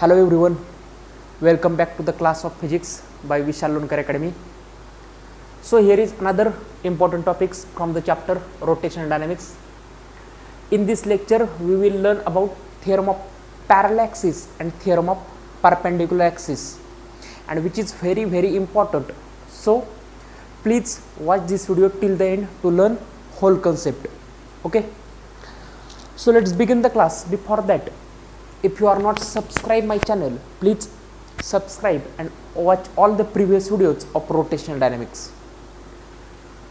Hello everyone, welcome back to the class of physics by Vishal Lonkar Academy. So here is another important topics from the chapter Rotational Dynamics. In this lecture we will learn about theorem of parallaxes and theorem of perpendicular axis, and which is very important. So please watch this video till the end to learn whole concept. Okay, so let's begin the class. Before that, if you are not subscribed my channel, please subscribe and watch all the previous videos of rotational dynamics.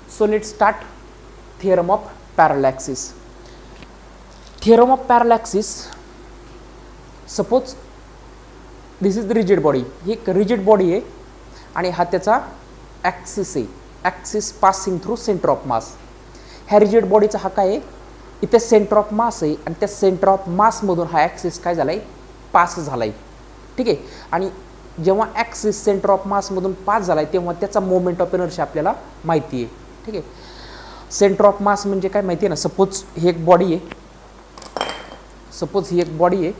So let's start theorem of parallaxes. Theorem of parallaxes, suppose this is the rigid body. ही एक rigid body आहे आणि हा त्याचा axis आहे, axis passing through centre of मास. ह्या rigid बॉडीचा हा काय आहे, इथे सेंटर ऑफ मास आहे आणि त्या सेंटर ऑफ मासमधून हा ॲक्सिस काय झाला आहे, पास झाला आहे. ठीक आहे, आणि जेव्हा ॲक्सिस सेंटर ऑफ मासमधून पास झाला आहे तेव्हा त्याचा मोमेंट ऑफ इनर्शिया आपल्याला माहिती आहे. ठीक आहे, सेंटर ऑफ मास म्हणजे काय माहिती आहे ना. सपोज ही एक बॉडी आहे, सपोज ही एक बॉडी आहे.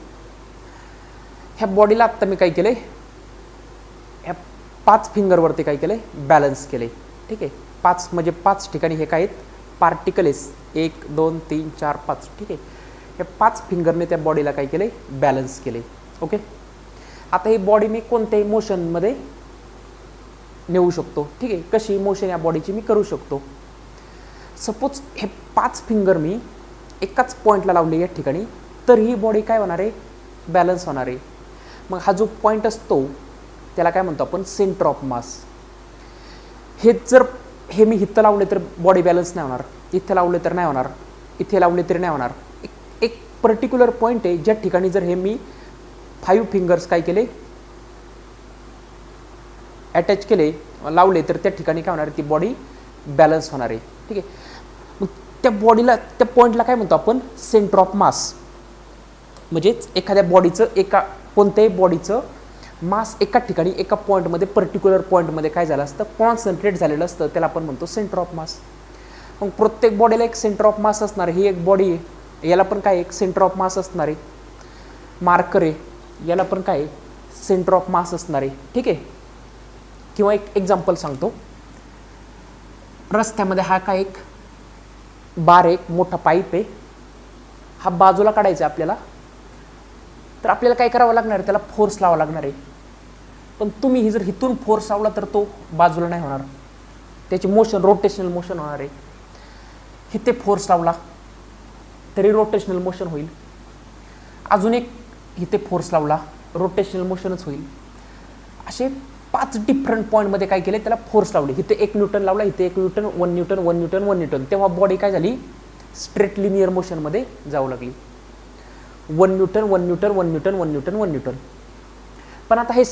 ह्या बॉडीला आत्ता मी काय केलं आहे, ह्या 5 फिंगरवरती काय केलं आहे, बॅलन्स केलं आहे. ठीक आहे, 5 म्हणजे 5 ठिकाणी हे काय आहेत, पार्टिकल्स 1 2 3 4 5. ठीक आहे, हे 5 फिंगरने त्या बॉडीला काय केलं आहे, बॅलन्स केले. ओके, आता ही बॉडी मी कोणत्याही मोशनमध्ये नेऊ शकतो. ठीक आहे, कशी मोशन या बॉडीची मी करू शकतो. सपोज हे 5 फिंगर मी एकाच पॉईंटला लावले या ठिकाणी, तर ही बॉडी काय होणार आहे, बॅलन्स होणार आहे. मग हा जो पॉईंट असतो त्याला काय म्हणतो आपण, सेंटर ऑफ मास. हे जर हे मी इथं लावले तर बॉडी बॅलन्स नाही होणार, इथे लावले तर नाही होणार, इथे लावले तरी नाही होणार. एक पर्टिक्युलर पॉईंट आहे ज्या ठिकाणी जर हे मी 5 फिंगर्स काय केले, अटॅच केले, लावले, तर त्या ठिकाणी काय होणार, ती बॉडी बॅलन्स होणार आहे. ठीक आहे, मग त्या बॉडीला, त्या पॉईंटला काय म्हणतो आपण, सेंटर ऑफ मास. म्हणजेच एखाद्या बॉडीचं, एका कोणत्याही बॉडीचं मास एका ठिकाणी एका पॉईंटमध्ये, पर्टिक्युलर पॉईंटमध्ये काय झालं असतं, कॉन्सन्ट्रेट झालेलं असतं, त्याला आपण म्हणतो सेंटर ऑफ मास. मग प्रत्येक बॉडीला एक सेंटर ऑफ मास असणार आहे. ही एक बॉडी आहे, याला पण काय एक सेंटर ऑफ मास असणार आहे. मार्कर आहे, याला पण काय सेंटर ऑफ मास असणार आहे. ठीक आहे, किंवा एक एक्झाम्पल सांगतो. रस्त्यामध्ये हा काय एक बार, एक मोठा पाईप आहे, हा बाजूला काढायचा आपल्याला, तर आपल्याला काय करावं लागणार आहे, त्याला फोर्स लावावा लागणार आहे. पण तुम्ही ही जर इथून फोर्स लावला तर तो बाजूला नाही होणार, त्याची मोशन रोटेशनल मोशन होणार आहे. इथे फोर्स लावला तरी रोटेशनल मोशन होईल. अजून एक इथे फोर्स लावला, रोटेशनल मोशनच होईल. असे 5 डिफरंट पॉईंटमध्ये काय केले, त्याला फोर्स लावले. इथे 1 न्यूटन लावला, इथे 1 न्यूटन, 1 न्यूटन, 1 न्यूटन, 1 न्यूटन, तेव्हा बॉडी काय झाली, स्ट्रेट लिनियर मोशनमध्ये जाऊ लागली. 1 Newton, 1 Newton, 1 Newton, 1 Newton, 1 Newton. पण आता हे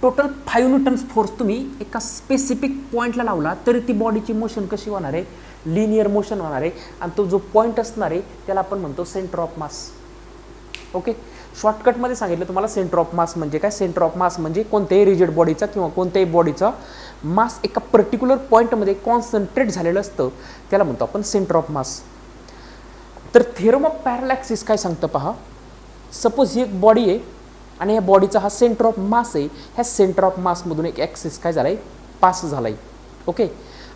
टोटल 5 न्यूटन्स फोर्स तुम्ही एका स्पेसिफिक पॉईंटला लावला तरी ती बॉडीची मोशन कशी होणार आहे, लिनियर मोशन होणार आहे. आणि तो जो पॉईंट असणार आहे त्याला आपण म्हणतो सेंटर ऑफ मास. ओके, शॉर्टकटमध्ये सांगितलं तुम्हाला, सेंटर ऑफ मास म्हणजे काय. सेंटर ऑफ मास म्हणजे कोणत्याही रिजिड बॉडीचा किंवा कोणत्याही बॉडीचा मास एका पर्टिक्युलर पॉईंटमध्ये कॉन्सन्ट्रेट झालेलं असतं, त्याला म्हणतो आपण सेंटर ऑफ मास. तर थिअरम ऑफ पॅरालॅक्सिस काय सांगतं पहा. सपोज ही एक बॉडी आहे आणि ह्या बॉडीचा हा सेंटर ऑफ मास आहे. ह्या सेंटर ऑफ मासमधून एक ॲक्सिस काय झाला आहे, पास झाला आहे. ओके,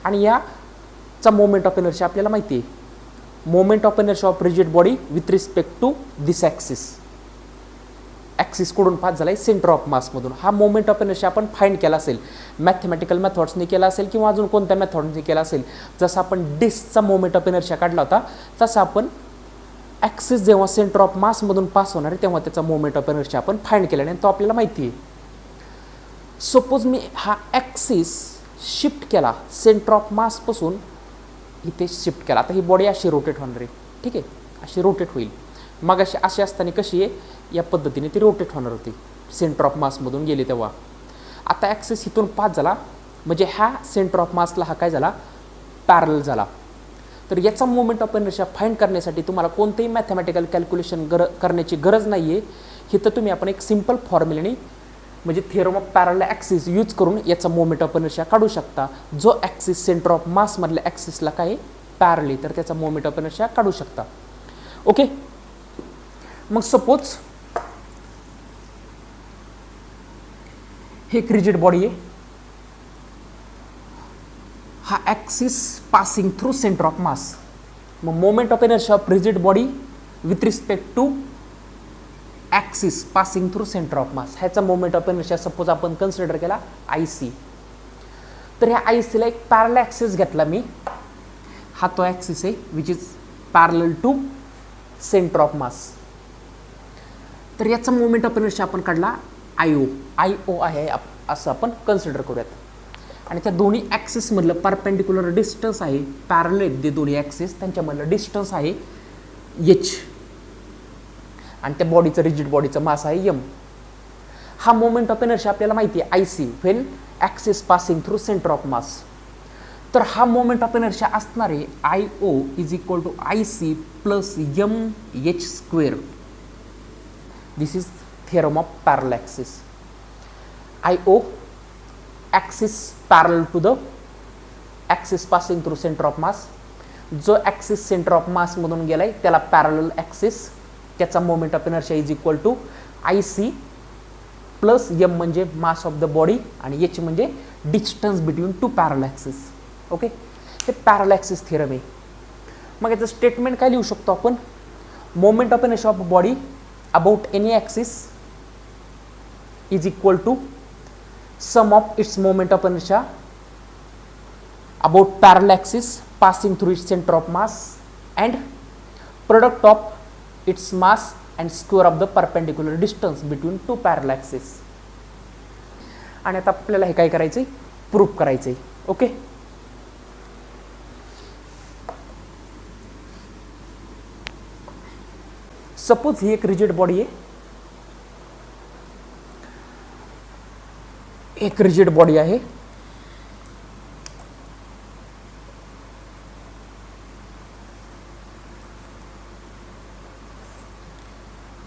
आणि याचा मोमेंट ऑफ इनर्शिया आपल्याला माहिती आहे. Moment of inertia of rigid body with respect to this axis. Axis कडून पास झाला आहे सेंटर ऑफ मासमधून. हा मोमेंट ऑफ इनर्शिया आपण फाइंड केला असेल, मॅथमॅटिकल मेथॉड्सने केला असेल किंवा अजून कोणत्या मेथॉड्सने केला असेल. जसं आपण डिस्कचा मोमेंट ऑफ इनर्शिया काढला होता, तसं आपण ॲक्सिस जेव्हा सेंटर ऑफ मासमधून पास होणार आहे तेव्हा त्याचा मोमेंट ऑफ इनर्शिया आपण फाइंड केला आणि तो आपल्याला माहिती आहे. सपोज मी हा ॲक्सिस शिफ्ट केला, सेंटर ऑफ मासपासून इथे शिफ्ट केला. आता ही बॉडी अशी रोटेट होणार आहे. ठीक आहे, अशी रोटेट होईल. मग अशी असताना कशी आहे, या पद्धतीने ती रोटेट होणार होती, सेंटर ऑफ मासमधून गेली तेव्हा. आता ॲक्सिस इथून पास झाला म्हणजे ह्या सेंटर ऑफ मासला हा काय झाला, पॅरल झाला. तर याचा मोमेंट ऑफ इनर्शिया फाइंड करण्यासाठी तुम्हाला कोणतेही मॅथमॅटिकल कॅल्क्युलेशन करण्याची गरज नाही आहे. इथं तुम्ही आपण एक सिंपल फॉर्म्युलाने म्हणजे theorem of parallel axis use करून याचा मोमेंट ऑफ इनर्शिया काढू शकता. जो ॲक्सिस सेंटर ऑफ मासमधल्या ॲक्सिसला काय पॅरली, तर त्याचा मोमेंट ऑफ इनर्शिया काढू शकता. ओके, मग सपोज हे एक रिजिड बॉडी आहे, हा axis passing through centre of mass. मग moment of inertia of rigid body with respect to axis passing through centre of mass, ह्याचा मोमेंट ऑफ इनर्शिया सपोज आपण कन्सिडर केला IC. तर ह्या ICला एक पॅरल ॲक्सिस घेतला मी, हा तो ॲक्सिस आहे which is parallel to centre of mass. तर याचा मोमेंट ऑफ इनर्शिया आपण काढला IO आहे असं आपण कन्सिडर करूयात. आणि त्या दोन्ही ॲक्सिसमधलं परपेंडिक्युलर डिस्टन्स आहे, पॅरल आहेत जे दोन्ही ॲक्सिस, त्यांच्यामधलं डिस्टन्स आहे H. आणि त्या बॉडीचं रिजिड बॉडीचं मास आहे M. हा मोमेंट ऑफ इनर्शिया आपल्याला माहिती आहे IC when axis passing through centre of mass. तर हा मोमेंट ऑफ इनर्शिया असणार आहे IO is equal to IC plus MH². This is theorem of parallel axis. IO axis parallel to the axis passing through centre of mass. जो axis centre of मासमधून गेलाय त्याला parallel axis, त्याचा moment of inertia is equal to IC plus M म्हणजे mass of the body आणि H म्हणजे distance between two parallel axis. Okay, हे parallel axis theorem आहे. मग याचं स्टेटमेंट काय लिहू शकतो आपण? Moment of inertia of body about any axis is equal to sum of its moment of inertia about parallel axis passing through its center of mass and product of its mass and square of the perpendicular distance between two parallel axes. आणि आता आपल्याला हे काय करायचंय? Proof करायचंय. Okay, suppose ही एक rigid body आहे, एक रिजिड बॉडी आहे,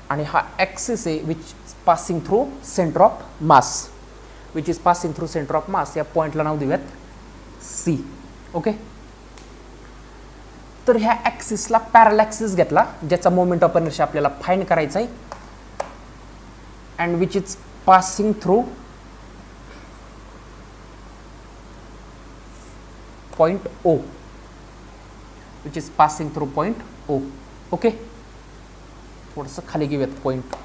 आणि हा ॲक्सिस आहे which passing through centre of mass, which is passing through centre of मास. या पॉईंटला नाव देऊयात C. ओके, तर ह्या ॲक्सिसला पॅरल ॲक्सिस घेतला ज्याचा मोमेंट ऑफ इनर्शिया आपल्याला फाइंड करायचा आहे and which is passing through point O, which is passing through point O. Okay, थोडंसं खाली घेऊयात point.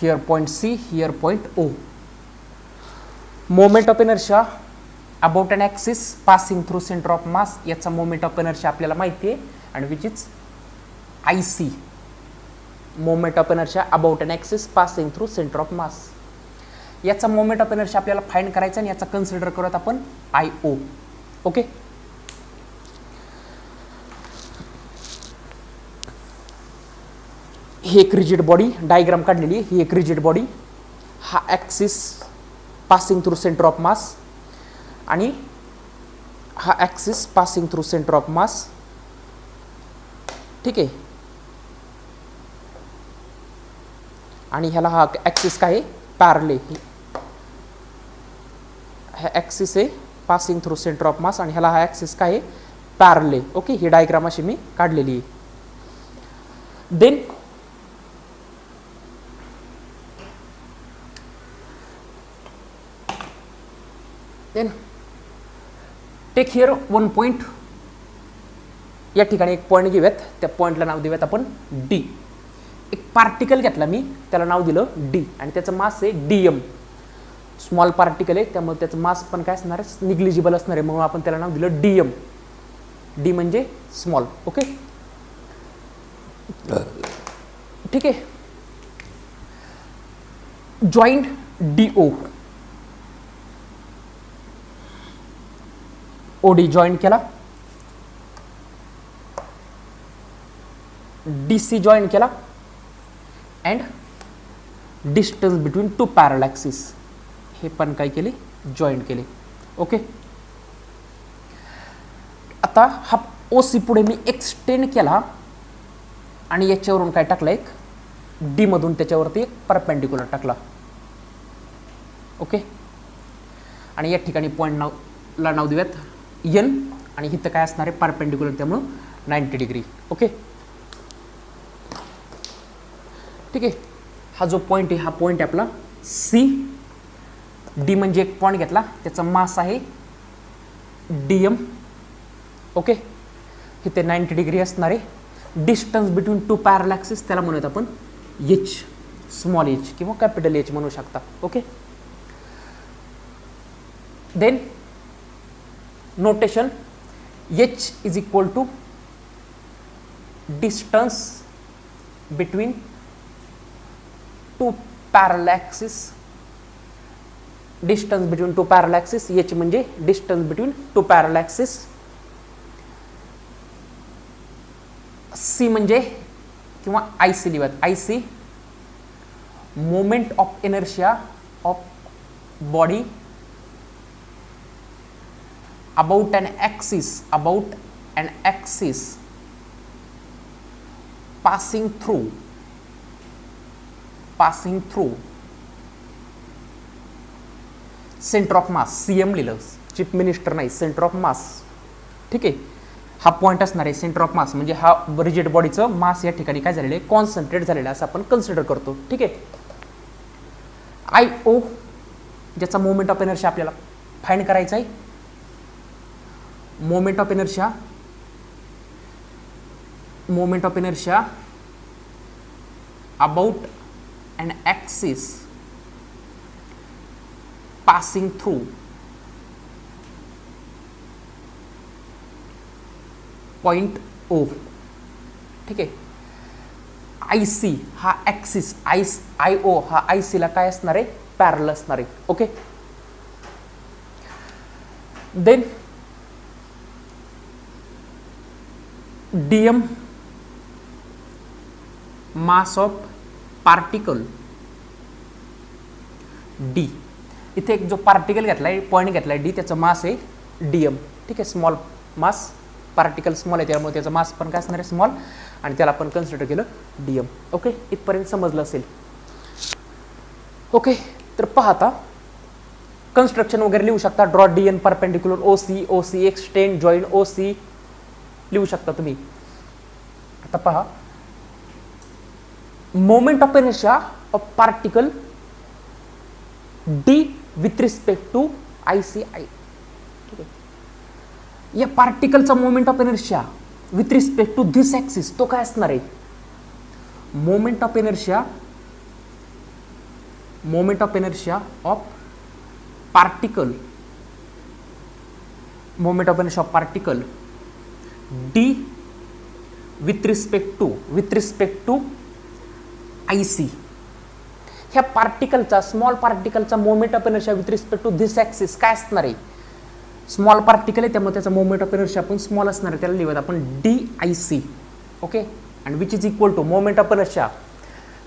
Here point C, here point O. Moment of inertia about an axis passing through centre of मास, याचा moment of inertia आपल्याला माहिती आहे आणि which is IC. Moment of inertia about an axis passing through centre of मास, याचा moment of inertia आपल्याला find करायचा आणि याचा कन्सिडर करूयात आपण IO. ओके, ही एक रिजिड बॉडी डायग्राम काढलेली आहे. ही एक रिजिड बॉडी, हा axis passing through centre of मास आणि हा axis passing through centre of mass. ठीक आहे, आणि ह्याला हा ॲक्सिस काय आहे? पॅरल आहे. हा ॲक्सिस आहे पासिंग थ्रू सेंटर ऑफ मास आणि ह्याला हा ॲक्सिस काय आहे? पॅरल आहे. ओके, ही डायग्राम अशी मी काढलेली आहे. Then take here one point. या ठिकाणी एक पॉईंट घेऊयात, त्या पॉईंटला नाव देऊयात आपण D. एक पार्टिकल घेतला मी, त्याला नाव दिलं D आणि त्याचं मास आहे DM. स्मॉल पार्टिकल आहे त्यामुळे त्याचं मास पण काय असणार आहे? निग्लिजिबल असणार आहे, म्हणून आपण त्याला नाव दिलं DM. D म्हणजे स्मॉल. ओके, ठीक आहे. जॉईंट DO, OD जॉईंट केला, DC जॉईंट केला and distance between two parallel axis हे पण काय केले? जॉईंट केले. ओके, आता हा OC पुढे मी एक्सटेंड केला आणि याच्यावरून काय टाकलं? एक D मधून त्याच्यावरती एक परपेंडिक्युलर टाकला. ओके, आणि या ठिकाणी पॉईंट ला नाव देऊयात N आणि इथं काय असणार आहे? परपेंडिक्युलर, त्यामुळं 90 डिग्री. ओके, ठीक आहे. हा जो पॉईंट आहे हा पॉईंट आहे आपला सी. डी म्हणजे एक पॉईंट घेतला, त्याचा मास आहे डीएम. ओके, इथे 90 डिग्री असणार आहे. डिस्टन्स बिटवीन टू पॅरालॅक्सिस त्याला म्हणूयात आपण एच, स्मॉल एच किंवा कॅपिटल एच म्हणू शकता. Okay, then notation H is equal to distance between two parallel axis. Distance between two parallel axis, H म्हणजे distance between two parallel axis. C म्हणजे किंवा आय सी लिहूयात, I C moment of inertia of body about an axis passing through centre of mass. CM लिहिलं, chief minister नाही, centre of mass. ठीक आहे, हा point असणार आहे सेंटर ऑफ मास, म्हणजे हा रिजिड बॉडीचं मास या ठिकाणी काय झालेलं आहे, कॉन्सन्ट्रेट झालेलं असं आपण कन्सिडर करतो. ठीक आहे, आय ओ ज्याचा मोमेंट ऑफ इनर्शिया आपल्याला फाइंड करायचा आहे. Moment of inertia about an axis passing through point O. ठीक आहे, आय सी हा ॲक्सिस, आय ओ हा आय सी ला काय असणार आहे, पॅरल असणार आहे. Okay, then D M mass of particle D. इथे एक जो पार्टिकल घेतलाय, पॉईंट घेतलाय डी, त्याचं मास आहे डीएम. ठीक आहे, स्मॉल मास, पार्टिकल स्मॉल आहे त्यामुळे त्याचं मास पण काय असणार आहे, स्मॉल, आणि त्याला आपण कन्सिडर केलं डीएम. ओके, इथपर्यंत समजलं असेल. ओके, तर पहा आता कन्स्ट्रक्शन वगैरे लिहू शकता. Draw DN perpendicular O C extend join O C लिहू शकता तुम्ही. आता पहा, moment of inertia of particle D with respect to I C I. ठीक आहे, या पार्टिकलचा moment of inertia with respect to this axis तो काय असणार आहे, moment of inertia of particle, moment of inertia of particle D with respect to I C. ह्या पार्टिकलचा, स्मॉल पार्टिकलचा moment of inertia with respect to this axis काय असणार आहे, स्मॉल पार्टिकल आहे त्यामुळे त्याचा मोमेंट ऑफ इनर्शिया पण स्मॉल असणार आहे, त्याला लिहूयात आपण डी आय सी. ओके, आणि which is equal to moment of inertia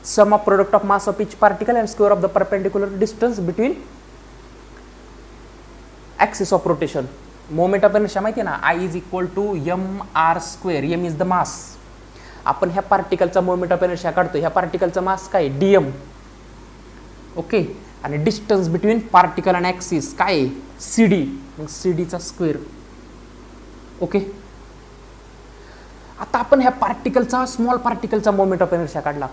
sum of product of mass of each particle and square of the perpendicular distance between axis of rotation. Moment of inertia माहिती आहे ना, I is equal to M R square. M is the mass. आपण ह्या पार्टिकलचा moment of inertia काढतो, ह्या पार्टिकलचा मास काय DM. Okay, आणि distance between particle आणि ॲक्सिस काय आहे सी डी, मग सी डीचा स्क्वेअर. ओके, आता आपण ह्या पार्टिकलचा, स्मॉल पार्टिकलचा मोमेंट ऑफ इनर्शिया काढला.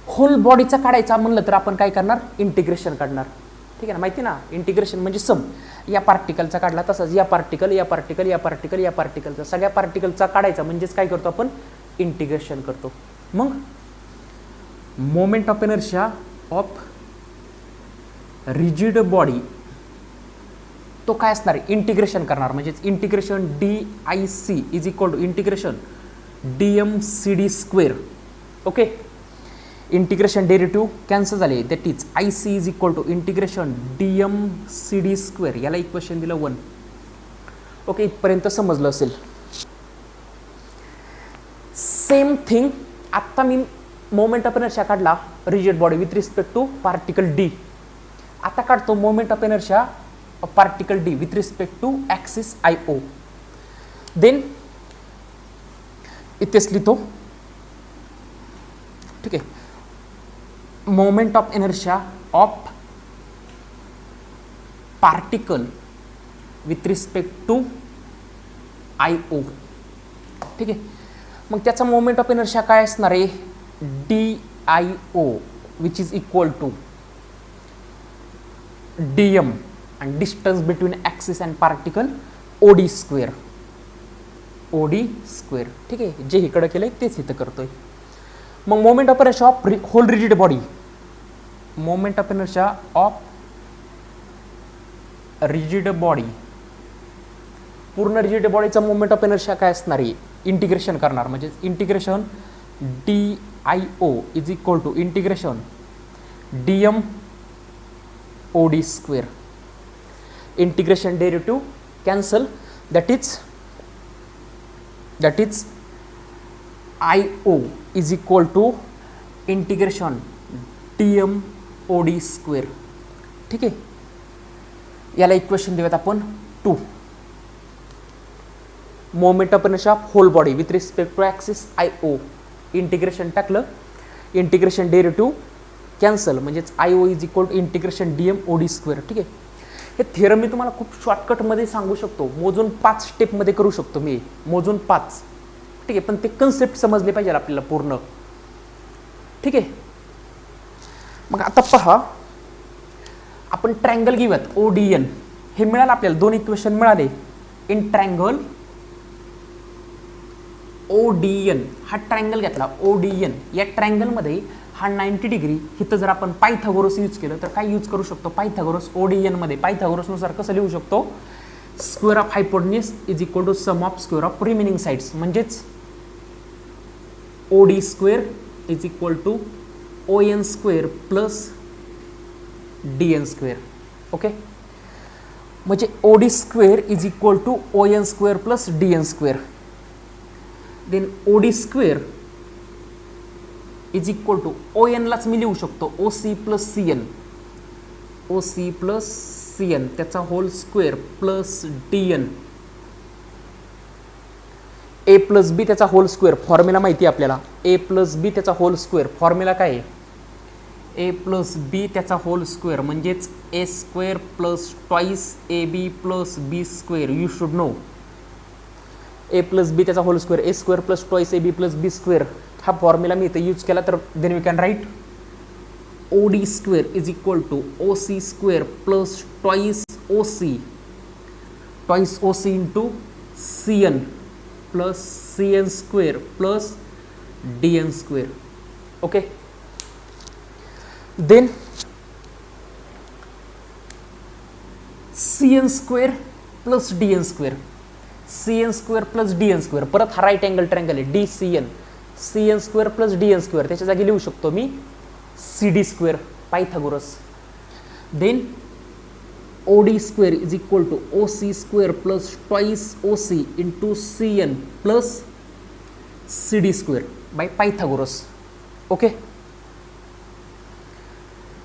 होल बॉडीचा काढायचा म्हणलं तर आपण काय करणार, इंटिग्रेशन काढणार. ठीक आहे ना, माहिती ना, इंटिग्रेशन म्हणजे सम. या पार्टिकलचा काढला तसंच या पार्टिकलचा सगळ्या पार्टिकलचा काढायचा म्हणजेच काय करतो आपण, इंटिग्रेशन करतो. मग moment of inertia of rigid body तो काय असणार आहे, इंटिग्रेशन करणार. म्हणजेच integration D I C is equal to integration D M C D square. Okay, integration derivative cancel झाले, that is I C is equal to integration D M C D square. याला equation दिलं 1. Okay, इथपर्यंत समजलं असेल. Same thing आत्ता मी moment of inertia काढला rigid body with respect to particle D. आता काढतो moment of inertia of particle D with respect to axis I O. Then इथेच लिहितो. ठीक आहे, moment of inertia of particle with respect to I O. ठीक आहे. मग त्याचा मोमेंट ऑफ इनर्शिया काय असणार आहे, DIO which is equal to DM आणि distance between axis and particle OD square, ठीक आहे. जे इकडं केलंय तेच इथं करतोय. मग moment of inertia of whole rigid body, moment of inertia of rigid body, पूर्ण रिजिड बॉडीचा मोमेंट ऑफ इनर्शिया काय असणार आहे, इंटिग्रेशन करणार म्हणजे integration DIO is equal to integration DM OD square. Integration derivative cancel, that is IO is equal to integration DM OD square. ठीक आहे. याला इक्वेशन देऊयात आपण 2. Moment of inertia of whole body with respect to axis IO, integration टाकलं, integration derivative cancel म्हणजेच IO is equal to integration DM OD square. ठीक आहे. हे थिअरम मी तुम्हाला खूप शॉर्टकटमध्ये सांगू शकतो, मोजून 5 स्टेपमध्ये करू शकतो मी, मोजून 5. ठीक आहे. पण ते कन्सेप्ट समजले पाहिजे आपल्याला पूर्ण. ठीक आहे. मग आता पहा, आपण ट्रायंगल घेऊयात ODN. हे मिळालं आपल्याला, 2 इक्वेशन मिळाले. इन ट्रायंगल ODN, हा ट्रायंगल घेतला ODN. या ट्रायंगलमध्ये हा 90 डिग्री, इथं जर आपण पायथागोरस यूज केलं तर काय यूज करू शकतो, पायथागोरस ODN मध्ये पायथागोरसनुसार कसं लिहू शकतो, square of hypotenuse is equal to sum of square of remaining sides, म्हणजेच OD square is equal to ON square plus DN square. Okay. म्हणजे OD square is equal to ON square plus DN square. Then OD square is equal to ON लाच मी लिहू शकतो OC प्लस CN, त्याचा whole square plus DN, A plus B त्याचा whole square, formula माहिती आहे आपल्याला, A प्लस B त्याचा होल स्क्वेअर, फॉर्म्युला काय आहे, A प्लस B त्याचा होल स्क्वेअर म्हणजेच A square plus twice AB plus B square. You should know A plus B त्याचा whole square, A square plus twice AB plus B square. हा formula मी इथे use केला तर then we can write OD square is equal to OC square plus twice OC into CN plus CN square plus DN square. Okay. Then CN square plus DN square, CN square plus DN square. परत हा right angle triangle आहे DCN, CN square plus DN square, त्याच्या जागी लिहू शकतो मी CD square, Pythagoras. Then OD square is equal to OC square plus twice OC into CN plus CD square by Pythagoras. Okay.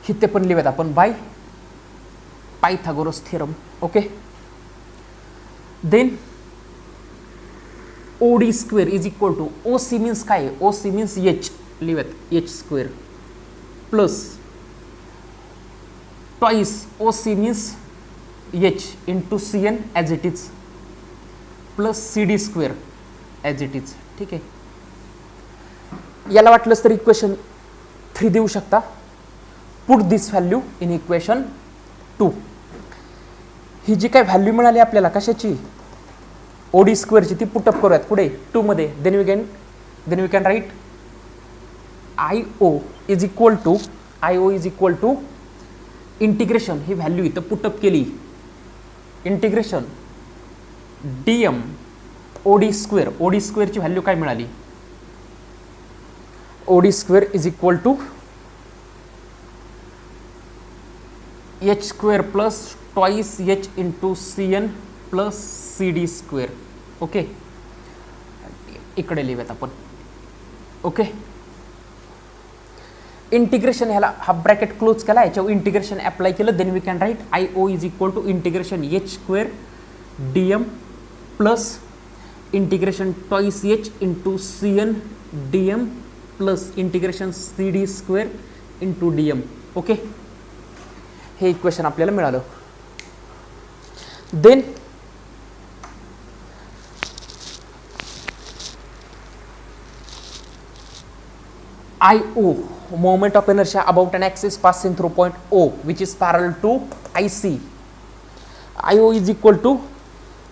इथे पण लिहूयात आपण by Pythagoras theorem. Okay. Then OD square is equal to OC means काय आहे, OC means H, लिहूयात H square plus twice OC means H into CN as it is plus CD square as it is. ठीक आहे. याला वाटलंच तर equation 3 देऊ शकता. Put this value in equation 2. ही जी काय व्हॅल्यू मिळाली आपल्याला कशाची, OD स्क्वेअरची, ती पुटअप करूयात पुढे 2 मध्ये. Then we can write IO is equal to integration, ही व्हॅल्यू इथं पुटअप केली, integration DM OD square. OD स्क्वेअरची व्हॅल्यू काय मिळाली, OD square is equal to H square plus twice H into CN plus CD square. Okay. इकडे लिहूयात आपण. Okay. Integration ह्याला हा ब्रॅकेट क्लोज केला, याच्यावर इंटिग्रेशन अप्लाय केलं. Then we can write IO is equal to integration H square DM plus integration twice H into CN DM plus integration CD square into DM. Okay. हे equation आपल्याला मिळालं. Then IO, moment of inertia about an axis passing through point O, which is parallel to IC. IO is equal to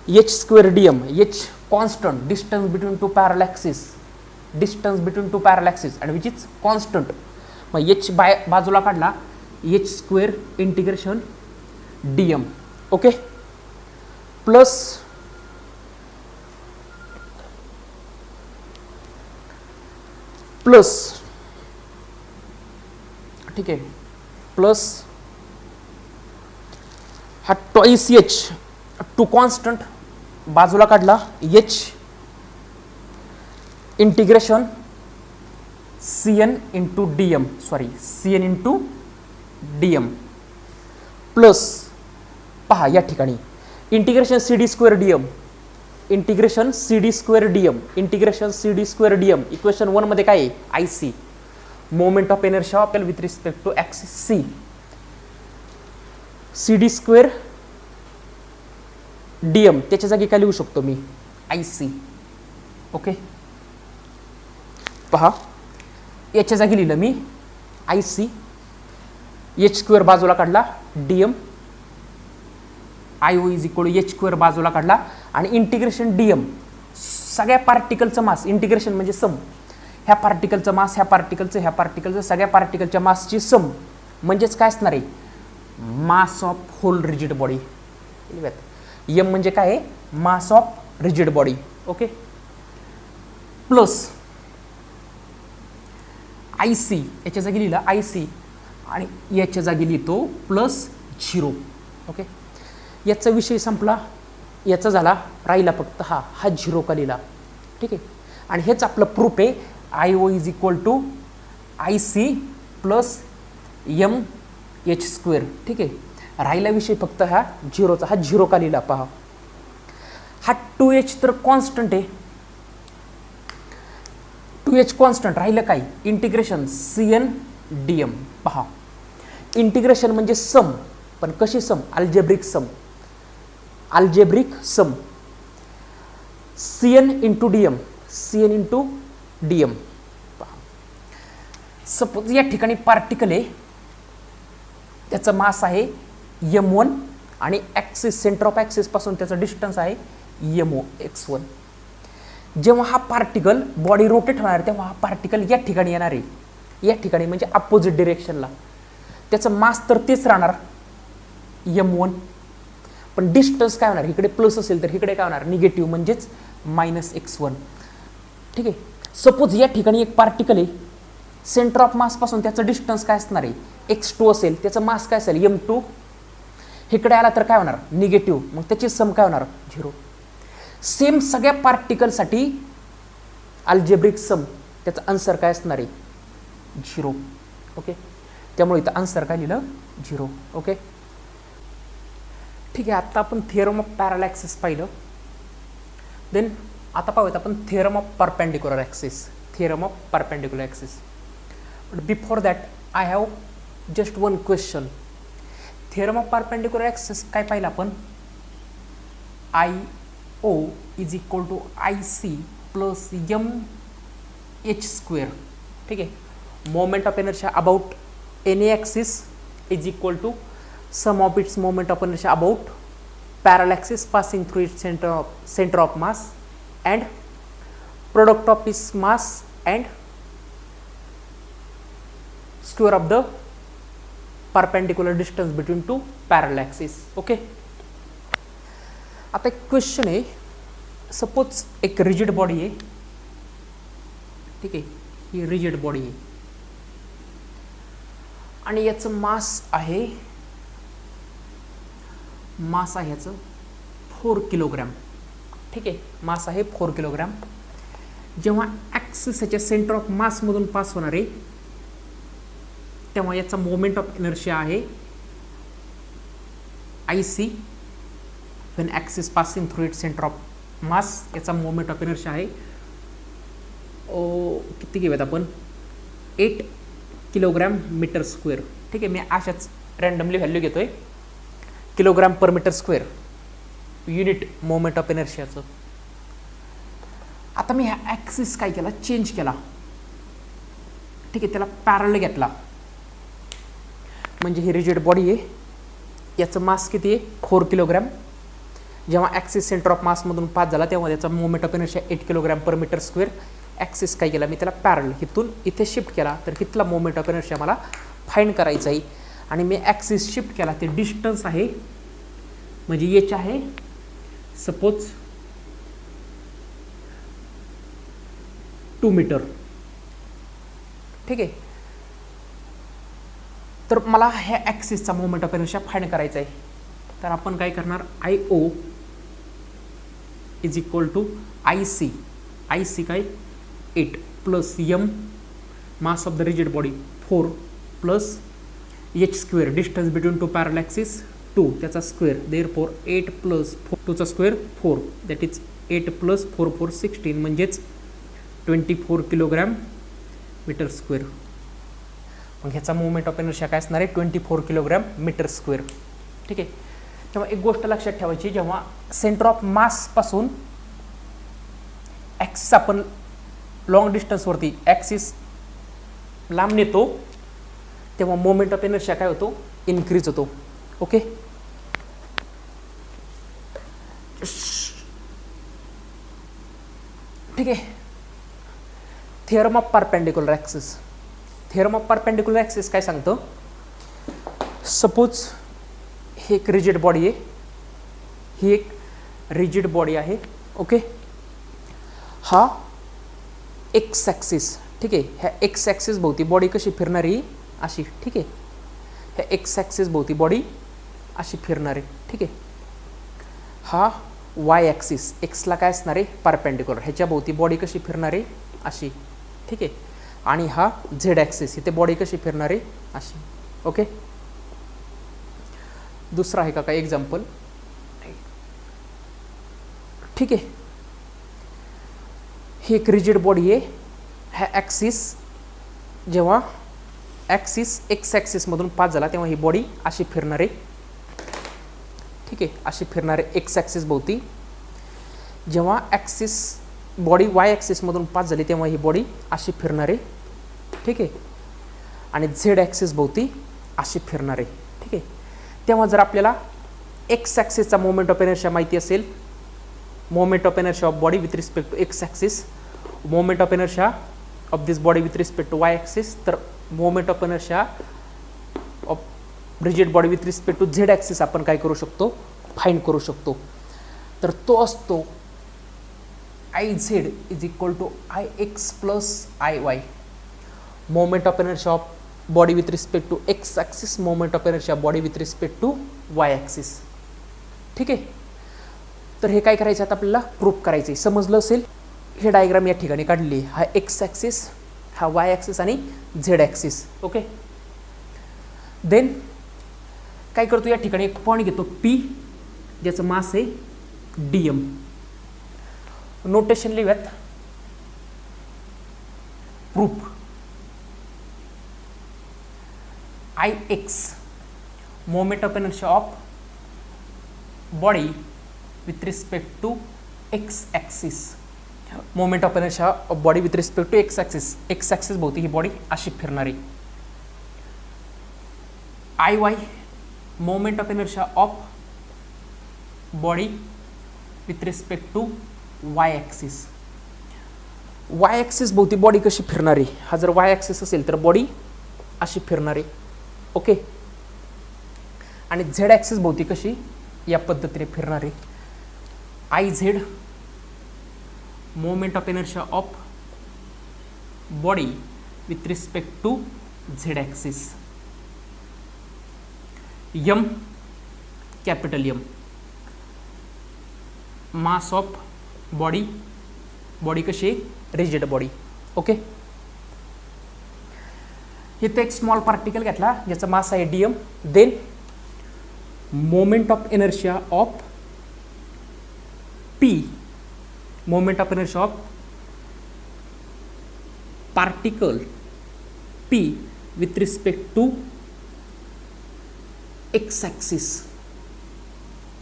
h square dm. H constant, distance between two parallel axes, and which is constant. मग h बाजूला काढला, h square integration dm. Okay, plus ठीक आहे, plus हा toys H two constant बाजूला काढला, h integration cn into dm, cn into dm, plus पहा या ठिकाणी integration cd square dm, integration cd square dm, equation 1 मध्ये काय आहे, IC, मोमेंट ऑफ इनर्शिया आपल्याला with respect to axis C, cd square dm, त्याच्या जागी काय लिहू शकतो मी, IC. ओके, पहा याच्या जागी लिहिलं मी IC, h स्क्वेअर बाजूला काढला, dm, IO is equal to h square बाजूला काढला, आणि इंटिग्रेशन dm सगळ्या पार्टिकलचं मास, इंटिग्रेशन म्हणजे सम, ह्या पार्टिकलचं मास, ह्या पार्टिकलचं सगळ्या पार्टिकलच्या मासची सम, म्हणजेच काय असणार आहे, mass of whole rigid body. m म्हणजे काय आहे, mass of rigid body. Okay, plus IC, याच्या जागी लिहिलं IC, आणि याच्या जागी लिहितो प्लस 0. ओके, याचा विषय संपला, याचा झाला, राहिला फक्त हा 0 का लिहिला. ठीक आहे, आणि हेच आपलं प्रूफ आहे, IO is equal to IC plus MH square. ठीक आहे, राहिला विषय फक्त हा 0चा, हा 0 का लिहिला पहा. हा 2h तर कॉन्स्टंट आहे, 2h कॉन्स्टंट, राहिलं काय, इंटिग्रेशन cn dm. पहा इंटिग्रेशन म्हणजे सम, पण कशी sum, algebraic sum, cn into dm. Suppose या ठिकाणी पार्टिकल आहे, त्याचं मास आहे m1, आणि ॲक्सिस, सेंटर ऑफ ॲक्सिस पासून त्याचं डिस्टन्स आहे mo x1. जेव्हा हा पार्टिकल बॉडी रोटेट होणार, तेव्हा हा पार्टिकल या ठिकाणी येणार आहे, या ठिकाणी म्हणजे अपोजिट डिरेक्शनला, त्याचं मास तर तेच राहणार m1, पण डिस्टन्स काय होणार, इकडे प्लस असेल तर इकडे काय होणार, निगेटिव्ह, म्हणजेच -x1. ठीक आहे, सपोज या ठिकाणी एक पार्टिकल आहे, सेंटर ऑफ मास पासून त्याचं डिस्टन्स काय असणार आहे, x2 असेल, त्याचं मास काय असेल m2, इकडे आला तर काय होणार, निगेटिव्ह, मग त्याची सम काय होणार, 0. सेम सगळ्या पार्टिकलसाठी अल्जेब्रिक सम, त्याचं आन्सर काय असणार आहे, 0. ओके, त्यामुळे इथं आन्सर काय लिहिलं, 0. ओके, ठीक आहे. आता आपण थिअरम ऑफ पॅरालॅक्सिस पाहिलं, देन आता पाहूयात आपण theorem of perpendicular axis. But before that I have just one question. Theorem of perpendicular axis काय पाहिलं आपण, IO is equal to IC plus MH square. ठीक आहे, moment of inertia about any axis is equal to sum of its moment of inertia about parallel axis passing through its center of mass and product of its mass and square of the perpendicular distance between two parallel axes. Okay, आता एक question आहे, suppose एक rigid body आहे, ठीक आहे, ही rigid body आहे आणि याचं मास आहे याचं 4 किलोग्रॅम. ठीक आहे, मास आहे 4 किलोग्रॅम. जेव्हा ॲक्सिस याच्या सेंटर ऑफ मासमधून पास होणार आहे, तेव्हा याचा मोमेंट ऑफ इनर्शिया आहे IC. when axis passing through its center of mass, याचा मोमेंट ऑफ इनर्शिया आहे किती घेऊयात आपण, 8 किलोग्रॅम मीटर स्क्वेअर. ठीक आहे, मी अशाच रँडमली व्हॅल्यू घेतोय, kilogram per metre square, unit moment of इनर्शियाचं. आता मी हा ॲक्सिस काय केला, चेंज केला. ठीक आहे, त्याला पॅरल घेतला म्हणजे ही रिजिड बॉडी आहे, याचं मास किती आहे 4 किलोग्रॅम. जेव्हा ॲक्सिस सेंटर ऑफ मासमधून पास झाला तेव्हा त्याचा moment of inertia 8 kilogram per metre square. Axis काय केला मी त्याला पॅरल इथून इथे शिफ्ट केला, तर इथला मोमेंट ऑफ इनर्शिया मला फाइंड करायचा आहे. आणि मी ॲक्सिस शिफ्ट केला, ते डिस्टन्स आहे म्हणजे एच आहे सपोज 2 मीटर. ठीक आहे, तर मला ह्या ॲक्सिसचा मोमेंट ऑफ इनर्शिया फाइंड करायचा आहे. तर आपण काय करणार, I O is equal to I C काय 8 plus M mass of the rigid body 4 plus H square distance between two parallel axis 2 त्याचा स्क्वेअर, देअरफॉर 8 प्लस 4 2चा स्क्वेअर 4 दॅट इज 8 प्लस 4 4 16 म्हणजेच 24 किलोग्रॅम मीटर स्क्वेअर. मग ह्याचा moment of inertia काय असणार आहे 24 kilogram metre square. ठीक आहे, तेव्हा एक गोष्ट लक्षात ठेवायची, जेव्हा सेंटर ऑफ मासपासून ॲक्सिस आपण लॉंग डिस्टन्सवरती ॲक्सिस लांब नेतो तेव्हा मोमेंट ऑफ इनर्शिया काय होतो इन्क्रीज होतो. ओके, ठीक आहे. Theorem of perpendicular axis. Theorem of perpendicular axis काय सांगतं, सपोज ही एक रिजिड बॉडी आहे, ही एक रिजिड बॉडी आहे. ओके, हा एक्स ॲक्सिस. ठीक आहे, ह्या एक्स ॲक्सिस भोवती बॉडी कशी फिरणारी अशी. ठीक आहे, ह्या एक्स ॲक्सिस भोवती बॉडी अशी फिरणार आहे. ठीक आहे, हा वाय ॲक्सिस एक्सला काय असणार आहे परपेंडिक्युलर, ह्याच्या भोवती बॉडी कशी फिरणार आहे अशी. ठीक आहे, आणि हा झेड ॲक्सिस इथे बॉडी कशी फिरणार आहे अशी. ओके, दुसरा आहे का काय एक्झाम्पल. ठीक आहे, ही एक रिजिड बॉडी आहे, ह्या ॲक्सिस जेव्हा ॲक्सिस एक्स ॲक्सिसमधून पास झाला तेव्हा ही बॉडी अशी फिरणार आहे. ठीक आहे, अशी फिरणार आहे एक्स ॲक्सिस भोवती. जेव्हा ॲक्सिस बॉडी वाय ॲक्सिसमधून पास झाली तेव्हा ही बॉडी अशी फिरणार आहे. ठीक आहे, आणि झेड ॲक्सिस भोवती अशी फिरणार आहे. ठीक आहे, तेव्हा जर आपल्याला एक्स ॲक्सिसचा मोमेंट ऑफ इनर्शिया माहिती असेल, moment of inertia of body with respect to x axis, moment of inertia of this body with respect to Y axis, तर moment of inertia of rigid body with respect to Z axis आपण काय करू शकतो find करू शकतो. तर तो असतो I z is equal to I x plus I y. Moment of inertia of body with respect to x axis, moment of inertia body with respect to Y axis. ठीक आहे, तर हे काय करायचं आता आपल्याला प्रूफ करायचं आहे. समजलं असेल, हे डायग्राम या ठिकाणी काढली, हा एक्स ॲक्सिस, हा वाय ॲक्सिस आणि झेड ॲक्सिस. ओके, देन काय करतो, या ठिकाणी एक पॉईंट घेतो पी, ज्याचं मास आहे डी एम. नोटेशन लिहूयात, proof I x moment of inertia of body with respect to x axis, moment of inertia of body with respect to x axis, x axis भोवती ही body अशी फिरणारी. I y moment of inertia of body with respect to Y axis, y axis भोवती body कशी फिरणारी, हा जर Y axis असेल तर बॉडी अशी फिरणारी. ओके, आणि झेड ॲक्सिस भोवती कशी या पद्धतीने फिरणारी. I z moment of inertia of body with respect to Z axis. M capital m mass of body, body कशी रिजिड बॉडी. ओके, इथे एक स्मॉल पार्टिकल घेतला ज्याचा मास आहे d m. Then moment of inertia of p, moment of inertia of particle p with respect to x axis,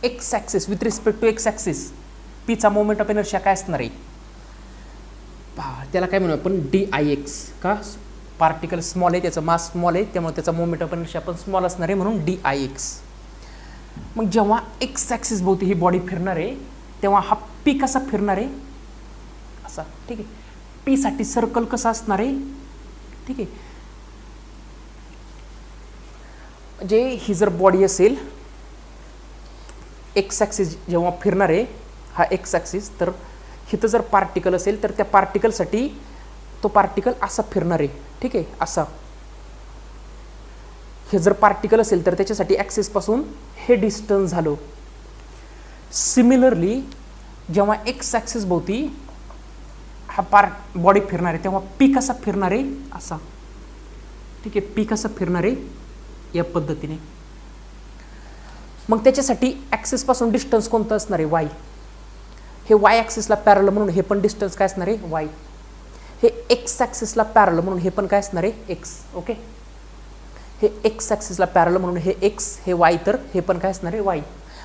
x axis with respect to x axis, पीचा moment of inertia काय असणार आहे पहा, त्याला काय म्हणू आपण डी आय एक्स. का पार्टिकल स्मॉल आहे, त्याचं मास स्मॉल आहे, त्यामुळे त्याचा मोमेंट ऑफ इनर्शिया पण स्मॉल असणार आहे, म्हणून dIx. मग जेव्हा एक्स ॲक्सिस भोवती ही बॉडी फिरणार आहे तेव्हा हा पी कसा फिरणार आहे असा. ठीक आहे, पी साठी सर्कल कसा असणार आहे. ठीक आहे, म्हणजे ही जर बॉडी असेल, एक्स ॲक्सिस जेव्हा फिरणार आहे हा एक्स ॲक्सिस, तर इथं जर पार्टिकल असेल तर त्या पार्टिकलसाठी तो पार्टिकल असा फिरणार आहे. ठीक आहे, असा. हे जर पार्टिकल असेल तर त्याच्यासाठी ॲक्सिस पासून हे डिस्टन्स झालं. सिमिलरली जेव्हा एक्स ॲक्सिस भोवती हा बॉडी फिरणार आहे तेव्हा पी कसा फिरणार आहे असा. ठीक आहे, पी कसा फिरणार आहे या पद्धतीने. मग त्याच्यासाठी ॲक्सिस पासून डिस्टन्स कोणतं असणार आहे वाय. हे वाय ॲक्सिसला पॅरल म्हणून हे पण डिस्टन्स काय असणार आहे वाय. हे एक्स ॲक्सिसला पॅरल म्हणून हे पण काय असणार आहे एक्स. ओके, हे एक्स ॲक्सिसला पॅरल म्हणून हे एक्स, हे वाय, तर हे पण काय असणार आहे वाय.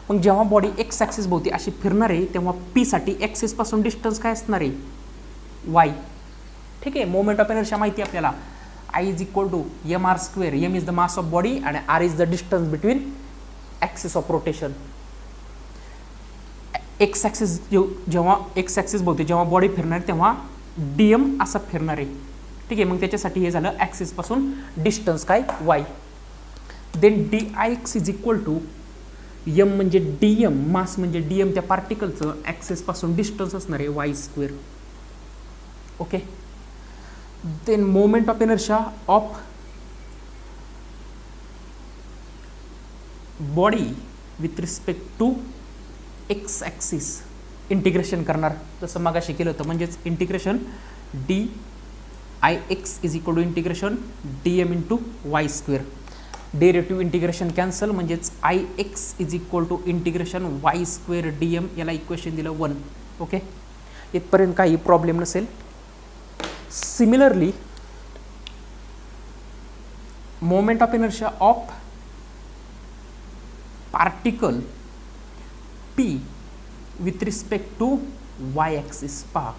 मग जेव्हा बॉडी एक्स ॲक्सिस भोवती अशी फिरणार आहे तेव्हा पी साठी ॲक्सिस पासून डिस्टन्स काय असणार आहे वाय. ठीक आहे, मोमेंट ऑफ इनर्शिया माहिती आहे आपल्याला, I is equal to mr². m is the mass of body आणि r is the distance between axis of rotation. X axis जेव्हा एक्स ॲक्सिस भोवती जेव्हा बॉडी फिरणार तेव्हा dm असा फिरणार आहे. ठीक आहे, मग त्याच्यासाठी हे झालं ॲक्सिस पासून डिस्टन्स काय y. Then dIx is equal to m म्हणजे dm, मास म्हणजे dm त्या पार्टिकलचं, ॲक्सिस पासून डिस्टन्स असणार आहे y². Okay, then moment of inertia of body with respect to x axis integration करणार जसं मगाशी केलं होतं, म्हणजेच integration dIx is equal to integration dm into y². Derivative integration cancel, म्हणजेच Ix is equal to integration y² dm. याला equation दिलं 1. Okay, इथपर्यंत काही प्रॉब्लेम नसेल. Similarly moment of inertia of particle p with respect to y axis. पहा,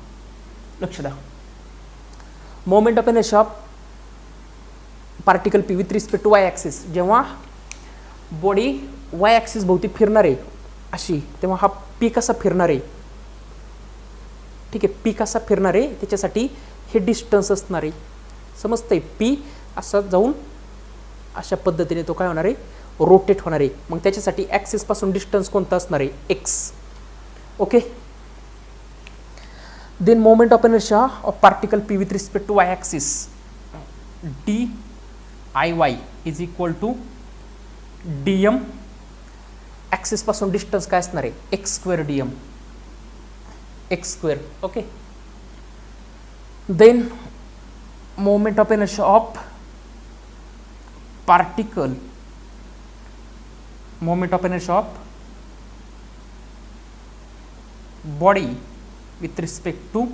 लक्ष द्या. Moment of inertia of particle p with respect to y axis, जेव्हा body y axis भोवती फिरणार आहे अशी, तेव्हा हा p कसा फिरणार आहे. ठीक आहे, p कसा फिरणार आहे त्याच्यासाठी हे डिस्टन्स असणार आहे. समजतंय, p असा जाऊन अशा पद्धतीने तो काय होणार आहे रोटेट होणार आहे. मग त्याच्यासाठी ॲक्सिस पासून डिस्टन्स कोणता असणार आहे x. Okay, then moment of inertia of particle p with respect to y axis diy is equal to dm, axis पासून डिस्टन्स काय असणार आहे x² dm, x². Okay, then moment of inertia of particle, moment of inertia of body with respect to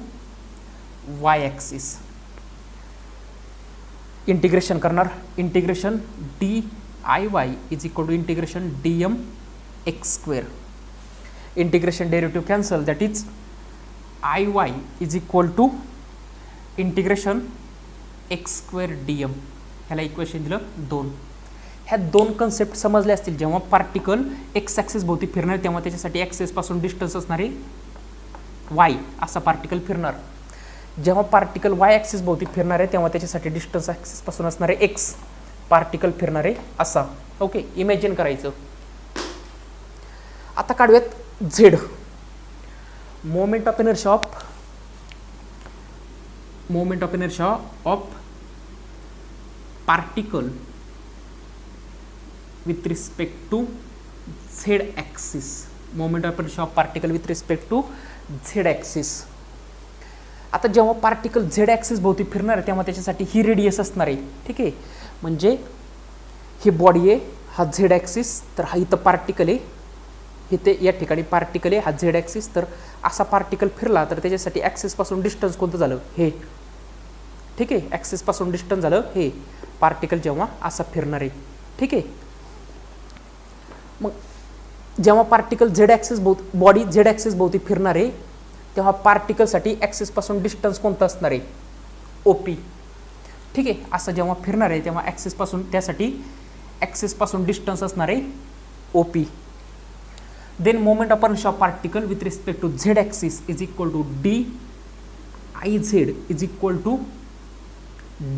y axis integration करणार. Integration diy is equal to integration dm x². Integration derivative cancel, that is iy is equal to integration x² dm. ह्याला equation दिलं 2. ह्या 2 concept समजले असतील. जेव्हा particle x axis भोवती फिरणार तेव्हा त्याच्यासाठी ॲक्सिस पासून डिस्टन्स असणार आहे वाय, असा पार्टिकल फिरणार. जेव्हा पार्टिकल वाय ॲक्सिस भोवती फिरणार आहे तेव्हा त्याच्यासाठी डिस्टन्स ॲक्सिस पासून असणार आहे एक्स, पार्टिकल फिरणार आहे असा. ओके, इमॅजिन करायचं. आता काढूयात z. Moment of inertia of particle with respect to Z axis. Moment of inertia of particle with respect to Z axis. आता जेव्हा पार्टिकल झेड ॲक्सिस भोवती फिरणार आहे तेव्हा त्याच्यासाठी ही रेडियस असणार आहे. ठीक आहे, म्हणजे ही बॉडी आहे, हा झेड ॲक्सिस, तर हा इथं पार्टिकल आहे, इथे या ठिकाणी पार्टिकल आहे, हा झेड ॲक्सिस. तर असा पार्टिकल फिरला तर त्याच्यासाठी ॲक्सिस पासून डिस्टन्स कोणतं झालं हे. ठीक आहे, ॲक्सिस पासून डिस्टन्स झालं हे पार्टिकल जेव्हा असा फिरणार आहे. ठीक आहे, मग जेव्हा particle Z axis body Z axis भोवती फिरणार आहे तेव्हा पार्टिकलसाठी ॲक्सिस पासून डिस्टन्स कोणतं असणार आहे OP. ठीक आहे. असं जेव्हा फिरणार आहे तेव्हा ॲक्सिसपासून, त्यासाठी ॲक्सिसपासून डिस्टन्स असणार आहे OP. Then moment of inertia of particle with respect to Z axis is equal to DIZ is equal to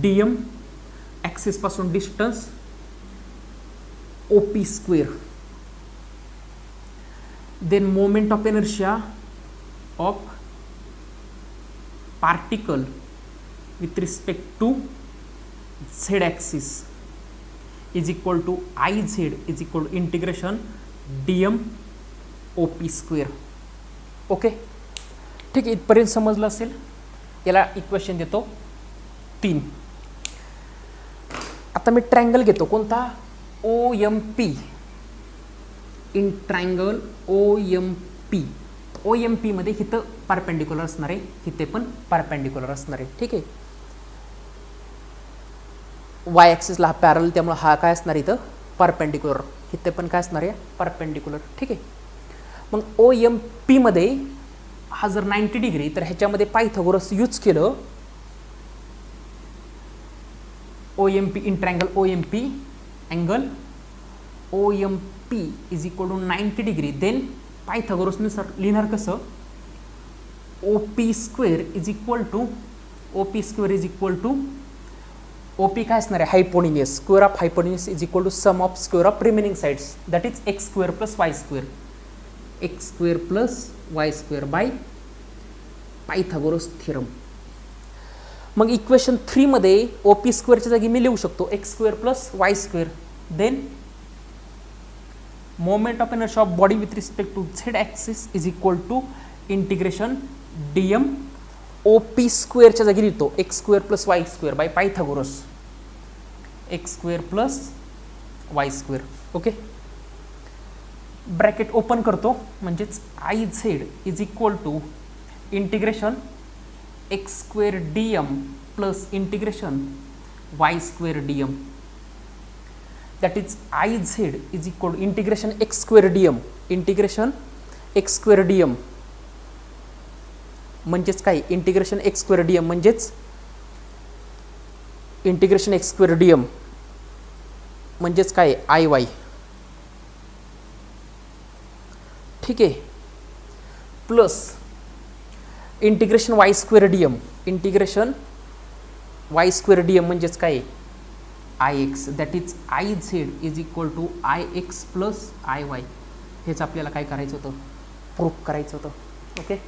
DM, ॲक्सिसपासून distance OP square. Then moment of inertia of particle with respect to z axis is equal to IZ is equal to integration dm OP square. Okay, ठीक आहे. इथपर्यंत समजलं असेल. याला equation देतो 3. आता मी triangle घेतो कोणता, OMP. In triangle OMP, OMP मध्ये इथं परपेंडिक्युलर असणार आहे, इथे पण परपेंडिक्युलर असणार आहे. ठीक आहे. वाय ॲक्सिसला हा पॅरल, त्यामुळे हा काय असणार इथं परपेंडिक्युलर, इथे पण काय असणार आहे परपेंडिक्युलर. ठीक आहे. मग OMP मध्ये हा जर 90 डिग्री, तर ह्याच्यामध्ये पायथागोरस यूज केलं. OMP in triangle OMP, angle OMP is equal to 90 degree. Then पायथागोरसनुसार लिहिणार कसं, OP square is equal to, OP square is equal to, OP काय असणार आहे hypotenuse, square of hypotenuse is equal to sum of square of remaining sides, that is x square plus y square, x square plus y square by Pythagoras theorem. मग equation 3 मध्ये OP स्क्वेअरच्या जागी मी लिहू शकतो x square plus y square. Then moment of inertia of body with respect to z axis is equal to integration dm OP स्क्वेअरच्या जागी लिहितो x square plus y square by Pythagoras, x square plus y square. Okay, bracket open करतो, म्हणजेच IZ is equal to integration x square dm plus integration y square dm, that is IZ is equal to integration x square dm, integration x square dm म्हणजेच काय, integration x square dm म्हणजेच integration x square dm म्हणजेच काय IY. ठीक आहे. Plus integration y square dm, integration y square dm म्हणजेच काय IX, that is IZ is equal to IX plus IY. हेच आपल्याला काय करायचं होतं, प्रूफ करायचं होतं. ओके,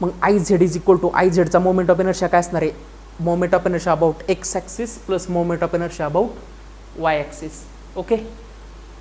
मग IZ इज इक्वल टू, IZचा मोमेंट ऑफ इनर्शिया काय असणार आहे, moment of inertia about x axis plus moment of inertia about y axis. Okay,